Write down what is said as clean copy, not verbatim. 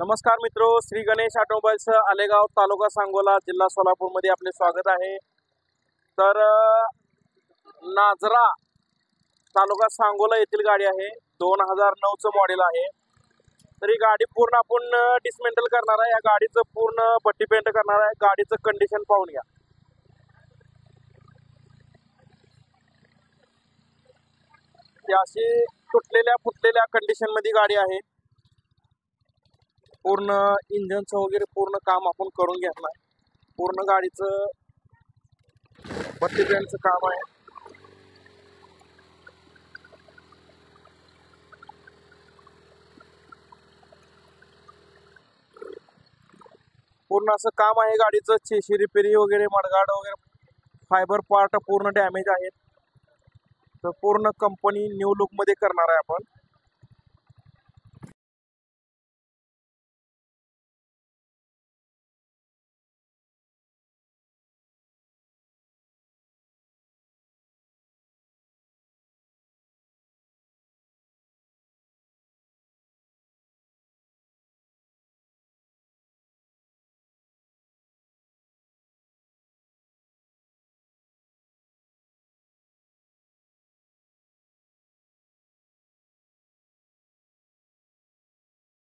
नमस्कार मित्रो, श्री गणेश ऑटोमोबाईल्स आलेगाव, तालुका सांगोला, जिल्हा सोलापूर मध्ये आपले स्वागत आहे। तर नाझरा तालुका सांगोला येथील गाडी आहे। 2009 चं मॉडेल आहे। तर ही गाडी पूर्ण आपण डिसमेंटल करणार आहे। या गाडीचं पूर्ण पट्टी पेंट करणार आहे। गाडीचं कंडिशन पाहून घ्या। ही अशी तुटलेल्या फुटलेल्या कंडिशन मध्ये गाडी आहे। पूर्ण इंजनचं वगैरे पूर्ण काम आपण करून घेतलं आहे। पूर्ण गाडीचं पट्टी पेंटचं काम आहे। पूर्ण असं काम आहे गाडीचं। चेशी रिपेरी वगैरे, मडगाड वगैरे, फायबर पार्ट पूर्ण डॅमेज आहेत। तर पूर्ण कंपनी न्यू लुक मध्ये करणार आहे आपण।